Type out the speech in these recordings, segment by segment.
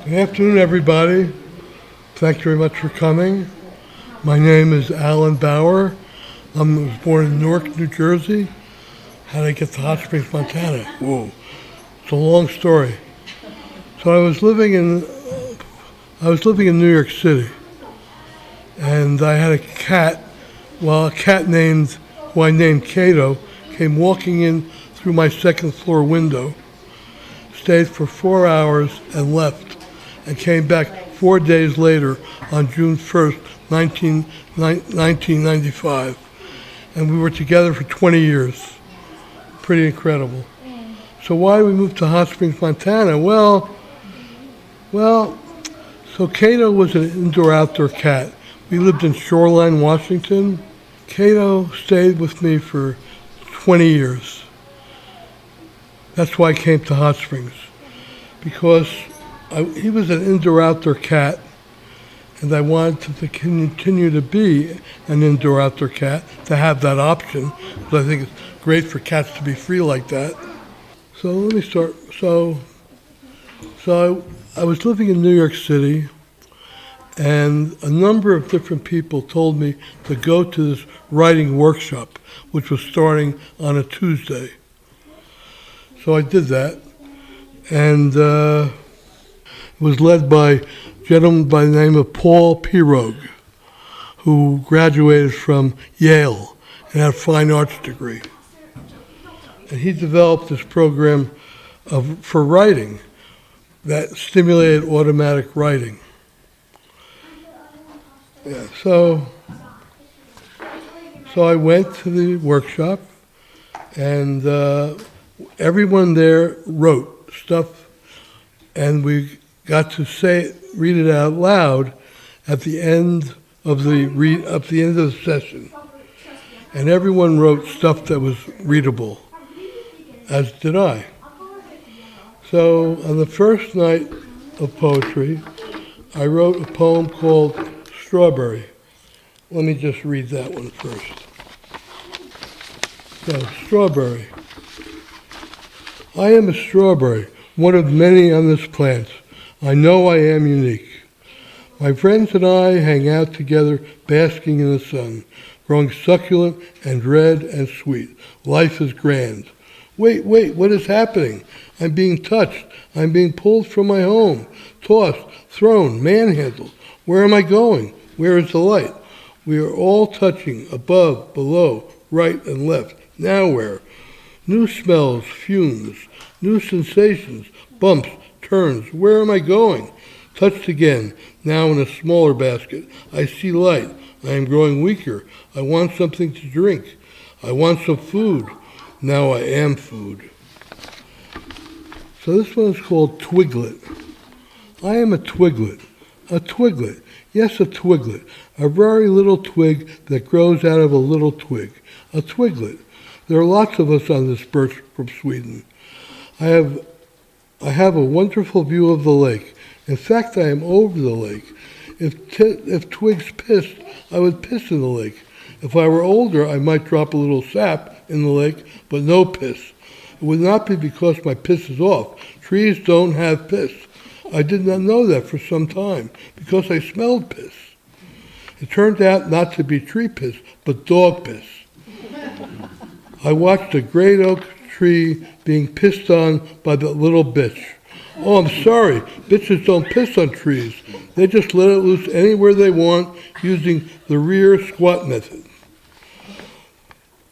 Good afternoon, everybody. Thank you very much for coming. My name is Alan Bauer. I was born in Newark, New Jersey. How did I get to Hot Springs, Montana? Whoa, it's a long story. So I was living in New York City, and I had a cat. Well, a cat who I named Cato, came walking in through my second floor window, stayed for 4 hours and left, and came back 4 days later on June 1st, 1995. And we were together for 20 years. Pretty incredible. So why did we move to Hot Springs, Montana? Well, so Cato was an indoor-outdoor cat. We lived in Shoreline, Washington. Cato stayed with me for 20 years. That's why I came to Hot Springs, because he was an indoor-outdoor cat, and I wanted to continue to be an indoor-outdoor cat, to have that option, because I think it's great for cats to be free like that. So let me start. So I was living in New York City, and a number of different people told me to go to this writing workshop, which was starting on a Tuesday. So I did that, and it was led by a gentleman by the name of Paul Pirogue, who graduated from Yale and had a fine arts degree. And he developed this program for writing that stimulated automatic writing. Yeah, so I went to the workshop, and everyone there wrote stuff, and we got to read it out loud at the end of the session. And everyone wrote stuff that was readable, as did I. So on the first night of poetry, I wrote a poem called Strawberry. Let me just read that one first. So, strawberry. I am a strawberry, one of many on this plant. I know I am unique. My friends and I hang out together, basking in the sun, growing succulent and red and sweet. Life is grand. Wait, what is happening? I'm being touched. I'm being pulled from my home, tossed, thrown, manhandled. Where am I going? Where is the light? We are all touching, above, below, right and left. Now where? New smells, fumes, new sensations, bumps, turns. Where am I going? Touched again, now in a smaller basket. I see light. I am growing weaker. I want something to drink. I want some food. Now I am food. So this one is called Twiglet. I am a twiglet. A twiglet. Yes, a twiglet. A very little twig that grows out of a little twig. A twiglet. There are lots of us on this birch from Sweden. I have a wonderful view of the lake. In fact, I am over the lake. If twigs pissed, I would piss in the lake. If I were older, I might drop a little sap in the lake, but no piss. It would not be because my piss is off. Trees don't have piss. I did not know that for some time, because I smelled piss. It turned out not to be tree piss, but dog piss. I watched a great oak tree being pissed on by the little bitch. Oh, I'm sorry, bitches don't piss on trees. They just let it loose anywhere they want using the rear squat method.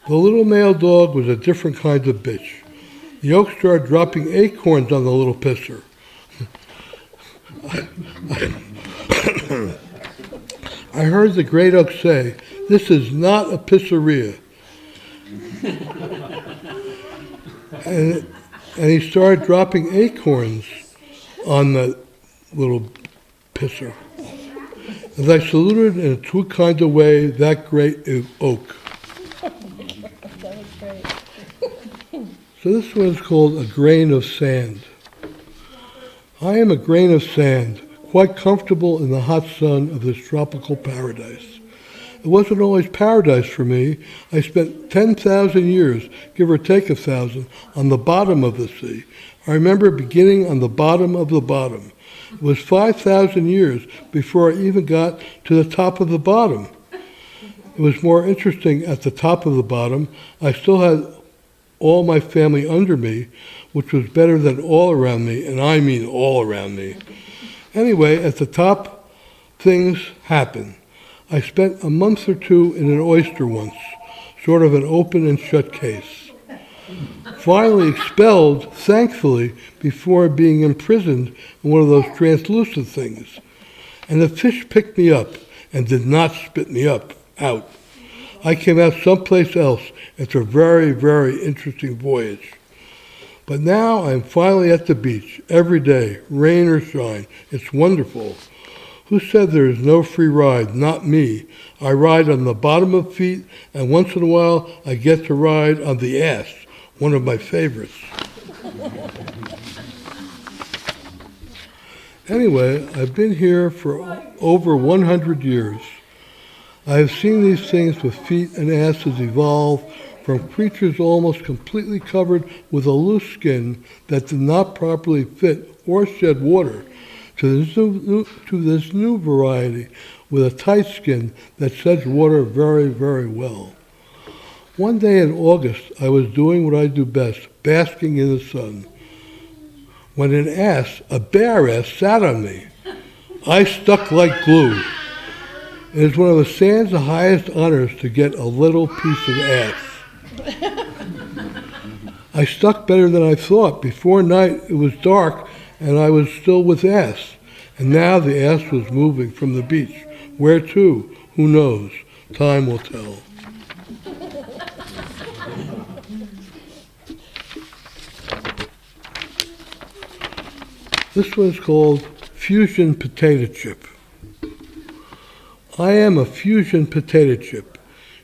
The little male dog was a different kind of bitch. The oak started dropping acorns on the little pisser. I heard the great oak say, "This is not a pisseria." and he started dropping acorns on the little pisser. As I saluted in a true kind of way that great oak. That was great. So this one is called A Grain of Sand. I am a grain of sand, quite comfortable in the hot sun of this tropical paradise. It wasn't always paradise for me. I spent 10,000 years, give or take 1,000, on the bottom of the sea. I remember beginning on the bottom of the bottom. It was 5,000 years before I even got to the top of the bottom. It was more interesting at the top of the bottom. I still had all my family under me, which was better than all around me, and I mean all around me. Anyway, at the top, things happened. I spent a month or two in an oyster once, sort of an open and shut case. Finally expelled, thankfully, before being imprisoned in one of those translucent things. And the fish picked me up and did not spit me out. I came out someplace else after a very, very interesting voyage. But now I'm finally at the beach, every day, rain or shine. It's wonderful. Who said there is no free ride? Not me. I ride on the bottom of feet, and once in a while I get to ride on the ass, one of my favorites. Anyway, I've been here for over 100 years. I have seen these things with feet and asses evolve from creatures almost completely covered with a loose skin that did not properly fit or shed water, to this new variety with a tight skin that sheds water very, very well. One day in August, I was doing what I do best, basking in the sun, when an ass, a bare ass, sat on me. I stuck like glue. It is one of the sans highest honors to get a little piece of ass. I stuck better than I thought. Before night, it was dark, and I was still with ass. And now the ass was moving from the beach. Where to? Who knows? Time will tell. This one's called Fusion Potato Chip. I am a fusion potato chip.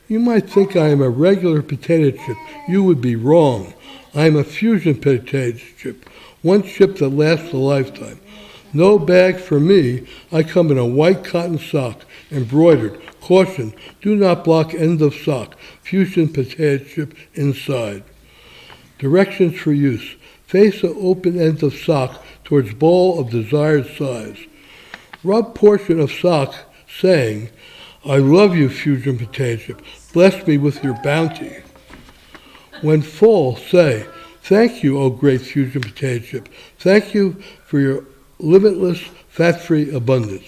You might think I am a regular potato chip. You would be wrong. I am a fusion potato chip, one chip that lasts a lifetime. No bag for me. I come in a white cotton sock, embroidered. Caution, do not block end of sock. Fusion potato chip inside. Directions for use. Face the open end of sock towards ball of desired size. Rub portion of sock saying, I love you, fusion potato chip. Bless me with your bounty. When full, say, thank you, O great fusion potato chip. Thank you for your limitless, fat-free abundance.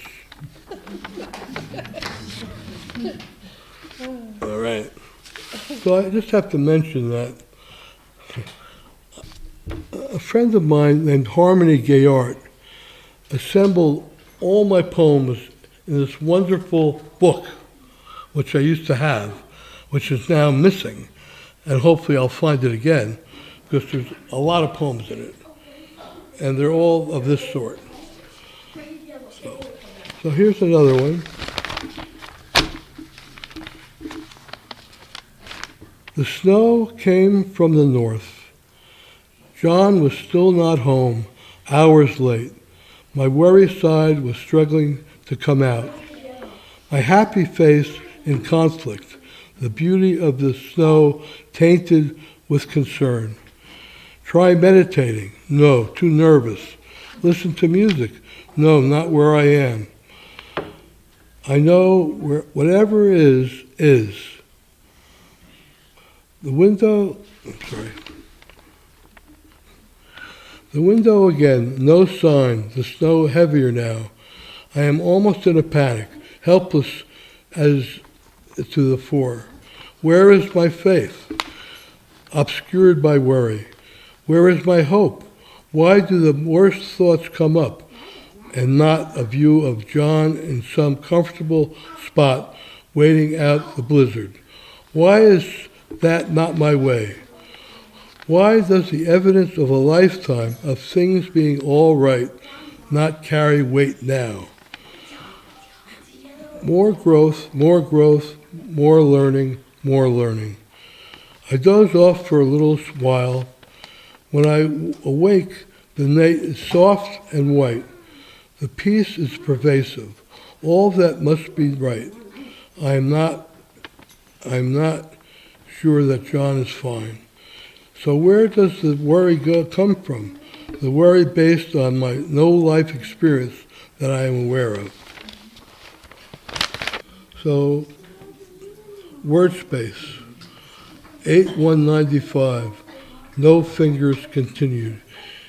All right. So I just have to mention that a friend of mine named Harmony Gayart assembled all my poems in this wonderful book, which I used to have, which is now missing. And hopefully I'll find it again, because there's a lot of poems in it. And they're all of this sort. So here's another one. The snow came from the north. John was still not home, hours late. My worry side was struggling to come out. My happy face in conflict, the beauty of the snow tainted with concern. Try meditating. No, too nervous. Listen to music. No, not where I am. I know where whatever is. The window again, no sign, the snow heavier now. I am almost in a panic, helpless as to the fore. Where is my faith? Obscured by worry. Where is my hope? Why do the worst thoughts come up and not a view of John in some comfortable spot waiting out the blizzard? Why is that not my way? Why does the evidence of a lifetime of things being all right not carry weight now? More growth, more learning, more learning. I doze off for a little while. When I awake, the night is soft and white. The peace is pervasive. All that must be right. I'm not sure that John is fine. So where does the worry come from? The worry based on my no life experience that I am aware of. So, word space. 8195. No fingers continued.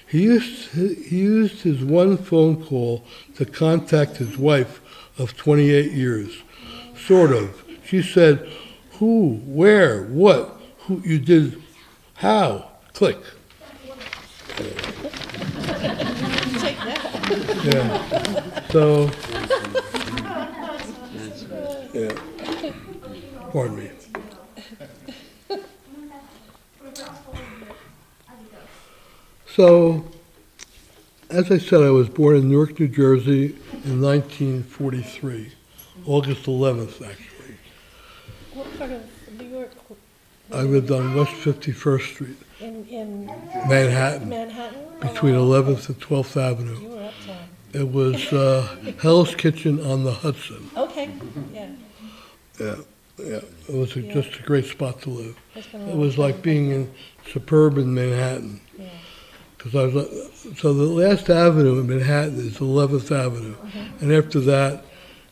He used his one phone call to contact his wife of 28 years. Sort of. She said, who, where, what, who you did, how, click. Take that. Yeah. So, yeah. Pardon me. So, as I said, I was born in Newark, New Jersey in 1943, August 11th, actually. What part of New York? I lived on West 51st Street, In Manhattan, Manhattan? between 11th and 12th Avenue. You were uptown. It was Hell's Kitchen on the Hudson. Okay, yeah. Yeah, yeah. It was just a great spot to live. It's been a It long was like time. being in suburban Manhattan. Yeah. Because I was, so the last avenue in Manhattan is 11th Avenue, and after that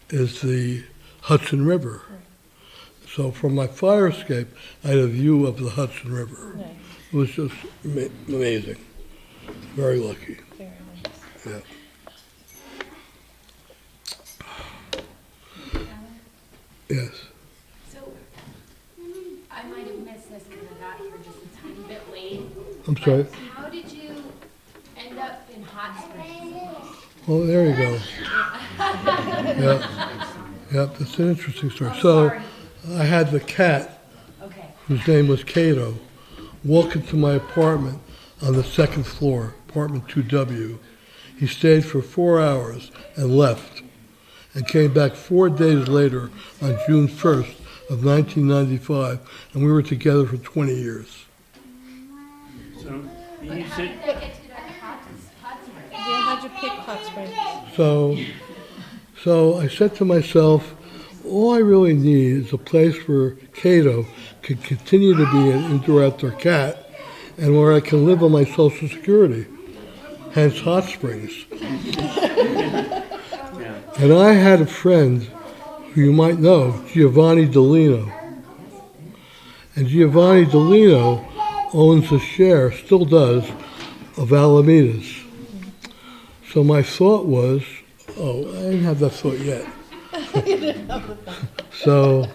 is the Hudson River. So from my fire escape, I had a view of the Hudson River. Nice, It was just amazing. Very lucky. very nice. Yeah. Yes. So, I might have missed this because I got here just a tiny bit late. I'm sorry. How did you end up in Hot Springs? Well, there you go. Yep. Yep. That's an interesting story. So Sorry. I had the cat, Okay. whose name was Cato, walk into my apartment on the second floor, apartment 2W. He stayed for 4 hours and left, and came back 4 days later on June 1st of 1995, and we were together for 20 years. So But you how said, did that get to that Hot Springs? Yeah, how'd you pick Hot Springs? So I said to myself, all I really need is a place where Cato could continue to be an indoor-outdoor cat, and where I can live on my Social Security, hence Hot Springs. yeah, And I had a friend who you might know, Giovanni Delino. And Giovanni Delino owns a share, still does, of Alameda's. So my thought was, oh, I didn't have that thought yet. So,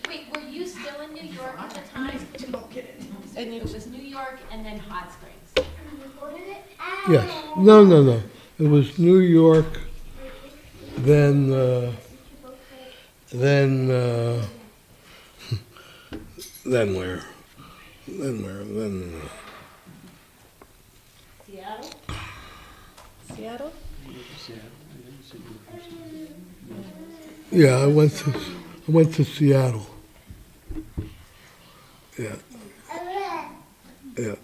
Wait, were you still in New York at the time? And you It was New York and then Hot Springs. yes. No. It was New York, then then where? Seattle? Seattle? Yeah, I went to Seattle. Yeah. Yeah.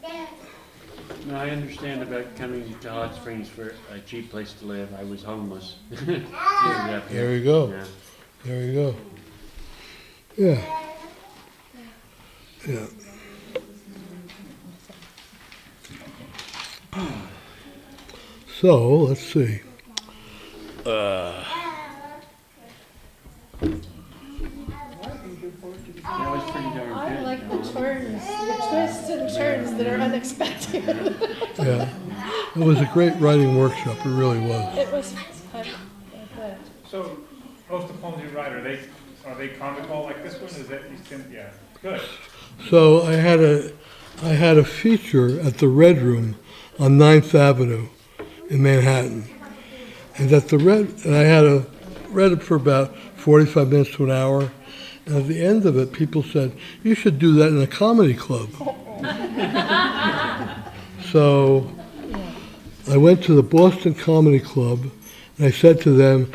no, I understand about coming to Hot Springs for a cheap place to live. I was homeless. Ended up here. There you go. Yeah. There you go. Yeah. Yeah. So, let's see. That was pretty darn I good. like the turns, the twists and turns that are unexpected. Yeah. It was a great writing workshop. It really was. It was, I'm glad. So, most of the poems you write, are they comical like this one? Is that, yeah, good. So I had a feature at the Red Room on 9th Avenue in Manhattan. And I had read it for about 45 minutes to an hour. And at the end of it, people said, you should do that in a comedy club. So I went to the Boston Comedy Club, and I said to them,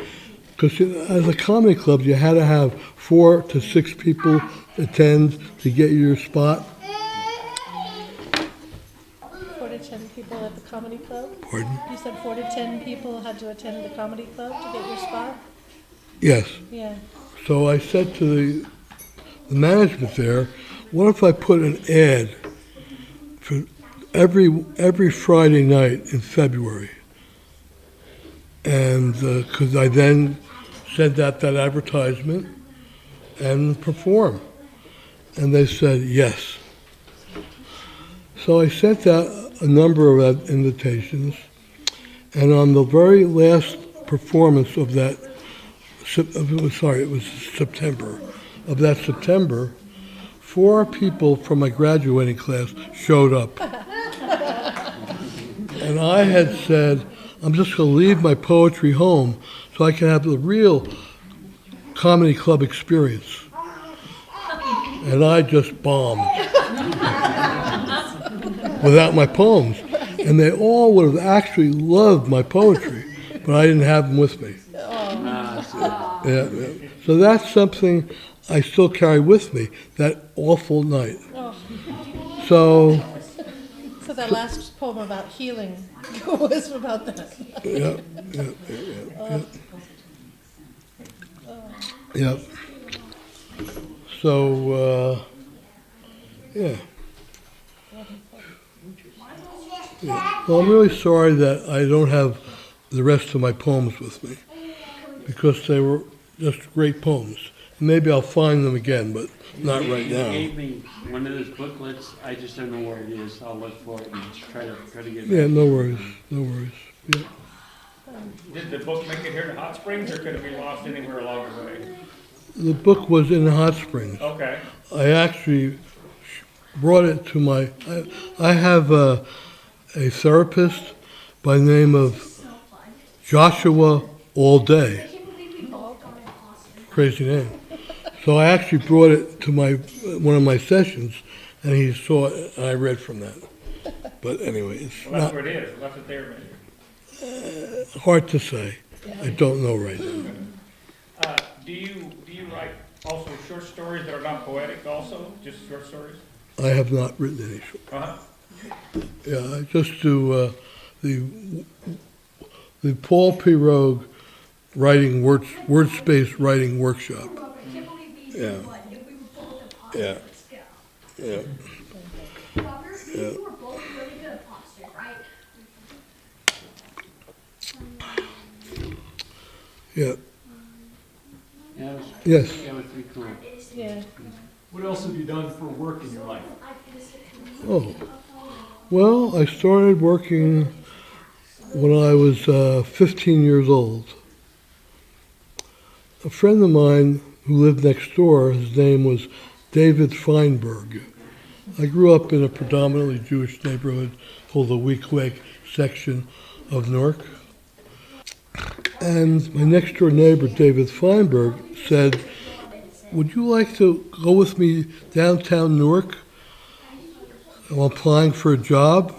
because as a comedy club, you had to have 4 to 6 people attend to get your spot. 4 to 10 people at the comedy club? Pardon? You said 4 to 10 people had to attend the comedy club to get your spot? Yes. Yeah. So I said to the management there, what if I put an ad for every Friday night in February, and because I then sent out that advertisement and perform, and they said yes. So I sent out a number of invitations, and on the very last performance of that, it was September, of that September, 4 people from my graduating class showed up. And I had said, I'm just going to leave my poetry home so I can have the real comedy club experience. And I just bombed without my poems. And they all would have actually loved my poetry, but I didn't have them with me. Yeah. So that's something I still carry with me, that awful night. So that last poem about healing was about that. Yeah. So, yeah. Well, I'm really sorry that I don't have the rest of my poems with me, because they were just great poems. Maybe I'll find them again, but not right now. You gave me one of those booklets. I just don't know where it is. I'll look for it and try to get it. Yeah, no worries. Yeah. Did the book make it here to Hot Springs, or could it be lost anywhere along the way? The book was in Hot Springs. Okay. I actually brought it to I have a therapist by the name of Joshua All Day. Crazy name. So I actually brought it to one of my sessions, and he saw it, and I read from that. But anyway, it's Well, that's where it is. Left it there, maybe. hard to say. I don't know right now. Do you write also short stories that are not poetic also? Just short stories? I have not written any short. Uh-huh. Yeah, I just do the Paul P. Rogue writing word space writing workshop. Yeah. Yeah. Yeah. Yeah. Yeah. Yes. That was pretty cool. Yeah. What else have you done for work in your life? Oh. Well, I started working when I was 15 years old. A friend of mine who lived next door, his name was David Feinberg. I grew up in a predominantly Jewish neighborhood called the Weequahic section of Newark. And my next door neighbor, David Feinberg, said, would you like to go with me downtown Newark? I'm applying for a job.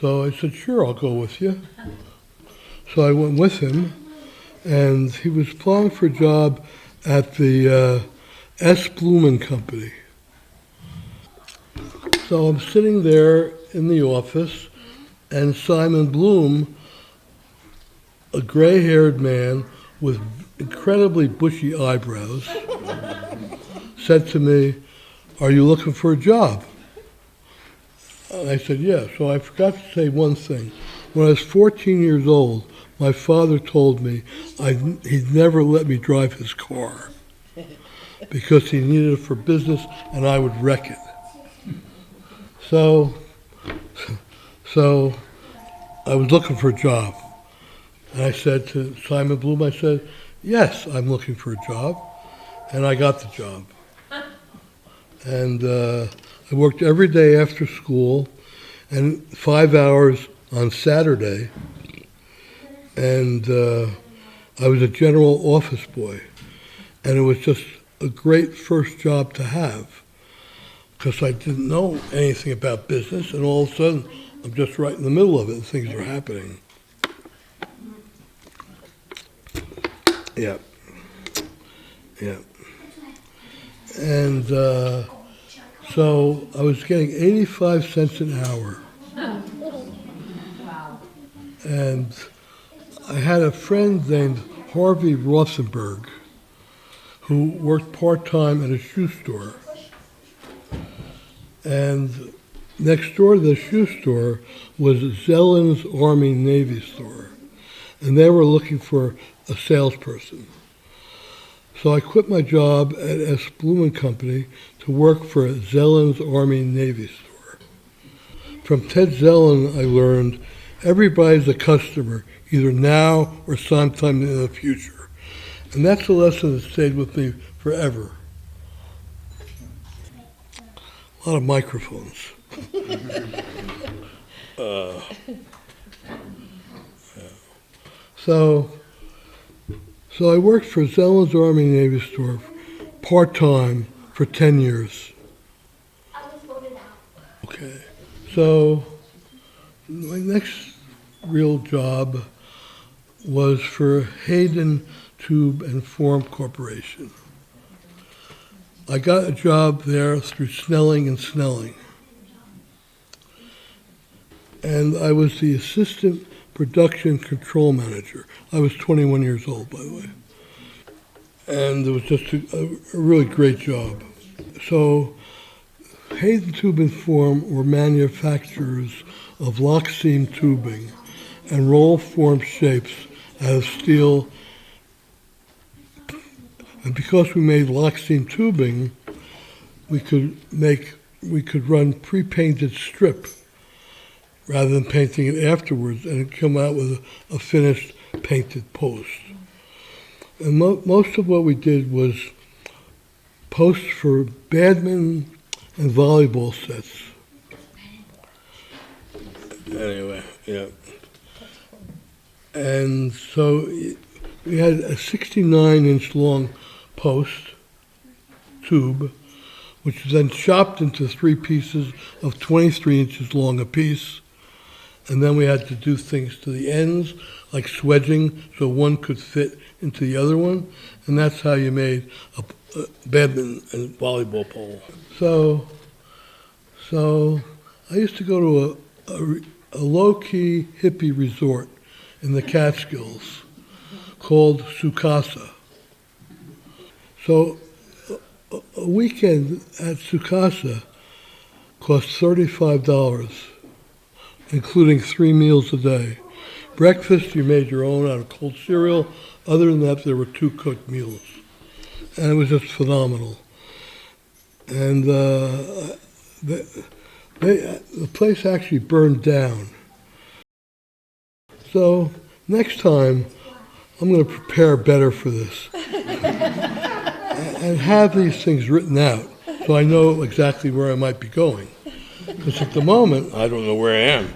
So I said, sure, I'll go with you. So I went with him, and he was applying for a job at the S. Blumen Company. So I'm sitting there in the office, and Simon Bloom, a gray-haired man with incredibly bushy eyebrows, said to me, are you looking for a job? And I said, yeah. So I forgot to say one thing. When I was 14 years old, my father told me he'd never let me drive his car because he needed it for business and I would wreck it. So I was looking for a job. And I said to Simon Bloom, I said, yes, I'm looking for a job. And I got the job. And I worked every day after school and 5 hours on Saturday. And I was a general office boy. And it was just a great first job to have because I didn't know anything about business. And all of a sudden, I'm just right in the middle of it and things are happening. Yeah. Yeah. And so I was getting 85 cents an hour. Wow. And I had a friend named Harvey Rothenberg who worked part-time at a shoe store. And next door to the shoe store was Zellen's Army Navy store, and they were looking for a salesperson. So I quit my job at S. Bloom and Company to work for Zellen's Army Navy store. From Ted Zellen, I learned everybody's a customer, either now or sometime in the future. And that's a lesson that stayed with me forever. A lot of microphones. So I worked for Zellen's Army Navy store part-time for 10 years. Okay. So my next real job was for Hayden Tube and Form Corporation. I got a job there through Snelling and Snelling. And I was the assistant production control manager. I was 21 years old, by the way. And it was just a really great job. So Hayden Tube and Form were manufacturers of lock seam tubing and roll form shapes out of steel. And because we made lock seam tubing, we could run pre-painted strip rather than painting it afterwards, and it'd come out with a finished painted post. And most of what we did was posts for badminton and volleyball sets. Anyway, yeah. And so we had a 69-inch long post tube, which was then chopped into 3 pieces of 23 inches long apiece. And then we had to do things to the ends, like swedging, so one could fit into the other one. And that's how you made a badminton and volleyball pole. So I used to go to a low-key hippie resort in the Catskills called Sukasa. So a weekend at Sukasa cost $35, including 3 meals a day. Breakfast, you made your own out of cold cereal. Other than that, there were 2 cooked meals. And it was just phenomenal. And the place actually burned down. So next time, I'm going to prepare better for this. And have these things written out so I know exactly where I might be going. Because at the moment, I don't know where I am.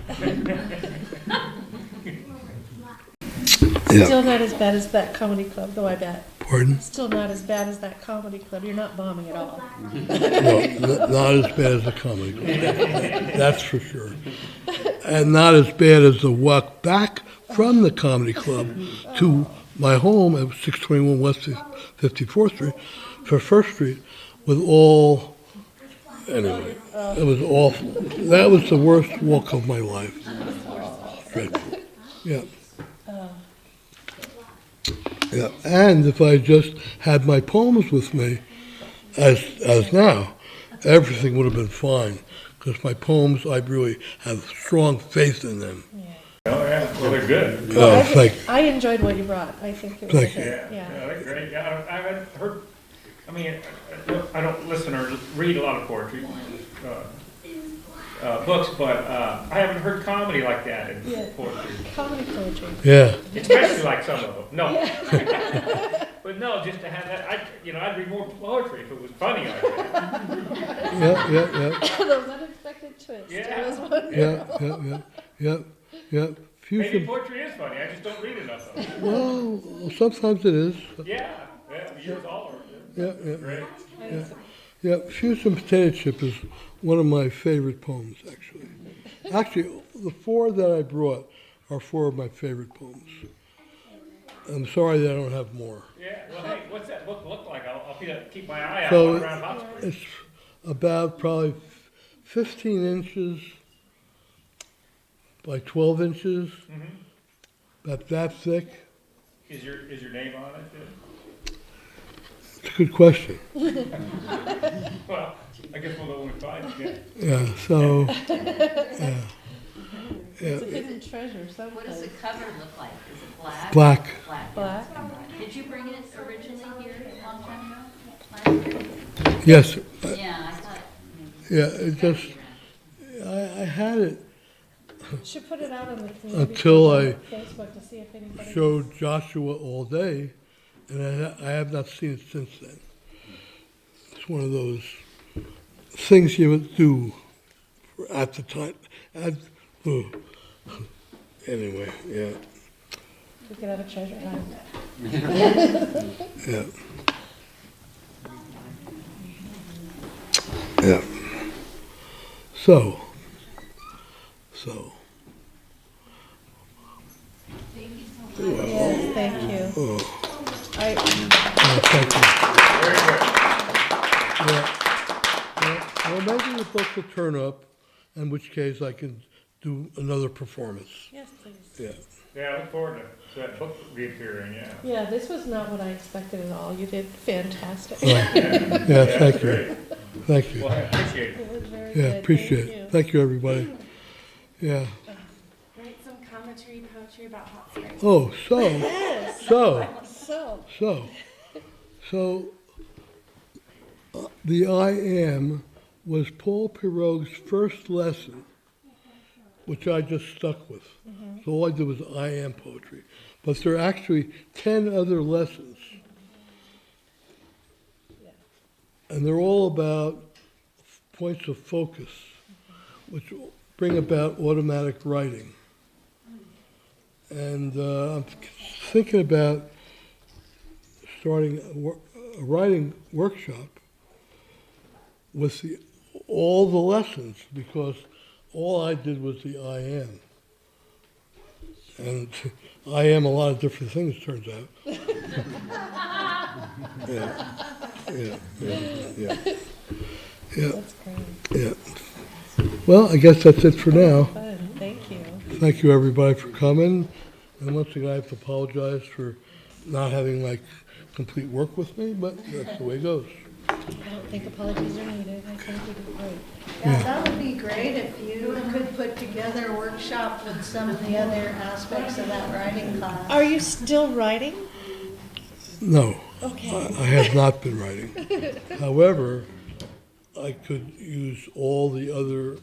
Still not as bad as that comedy club, though, I bet. Pardon? Still not as bad as that comedy club. You're not bombing at all. No, not as bad as the comedy club. That's for sure. And not as bad as the walk back from the comedy club to my home at 621 West 54th Street, for First Street, with all, anyway, it was awful. That was the worst walk of my life. Dreadful. Yeah. Yeah, and if I just had my poems with me, as now, everything would have been fine. Because my poems, I really have strong faith in them. Oh, yeah, well, they're good. Oh, thank you. I enjoyed what you brought. I think it was Thank good. you. Yeah, they're great. Yeah, I haven't heard, I mean, I don't listen or read a lot of poetry, books, but I haven't heard comedy like that in Yeah. poetry. Comedy poetry. Yeah. Especially like some of them. No. But no, just to have that, I'd read more poetry if it was funny like that. Yeah. Those unexpected twists. Yeah. It was wonderful. Yeah. Maybe Fusion. poetry is funny, I just don't read enough of it. Well, sometimes it is. Yeah, yours all are. Yeah. Great. Yeah. Fusion Potato Chip is one of my favorite poems, actually. Actually, the 4 that I brought are 4 of my favorite poems. I'm sorry that I don't have more. Yeah, well, hey, what's that book look like? I'll keep my eye out So around Hot Springs. it's about probably 15 inches by 12 inches, about that thick. Is your name on it? It's a good question. Well, I guess we'll know when we find it, yeah. Yeah, so, It's a hidden treasure What does the someplace. cover look like? Is it black? black. Black. Black? Did you bring it originally here a long time ago? Last year? Yes, Yeah, I thought. yeah, it just, I had it Should put it out on the community Until page I on Facebook to see if anybody. showed Joshua all day, and I have not seen it since then. It's one of those things you would do at the time. Anyway, yeah, We could have a treasure hunt. yeah. Yeah. So. Yes, thank you. Oh, I, thank you. Very good. Yeah. Well, maybe the book will turn up, in which case I can do another performance. yes, please. Yeah. Yeah, I look forward to that book reappearing, yeah. Yeah, this was not what I expected at all. You did fantastic. Yeah, thank you. Great. Thank you. Well, I appreciate it. It was very Yeah, good. appreciate Thank it. you. Thank you, everybody. Yeah. Write some commentary poetry about hot springs. Oh, Yes. So, the I Am was Paul Pirogue's first lesson, which I just stuck with. So all I did was I Am poetry. But there are actually 10 other lessons. And they're all about points of focus, which bring about automatic writing. And I'm thinking about starting a writing workshop with all the lessons, because all I did was the I Am. And I am a lot of different things, turns out. Yeah. That's great. Yeah. Well, I guess that's it for now. Fun. Thank you. Thank you, everybody, for coming. And once again, I have to apologize for not having like complete work with me, but that's the way it goes. I don't think apologies are needed. I think you did great. Yeah, that would be great if you could put together a workshop with some of the other aspects of that writing class. Are you still writing? No, Okay. I have not been writing. However, I could use all the other,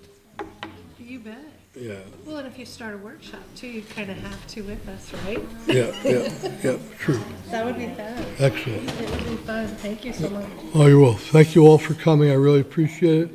You bet. yeah, Well, and if you start a workshop too, you kind of have to with us, right? yeah, true. That would be fun. Excellent. It would be fun. Thank you so much. Oh, you're welcome. Thank you all for coming. I really appreciate it.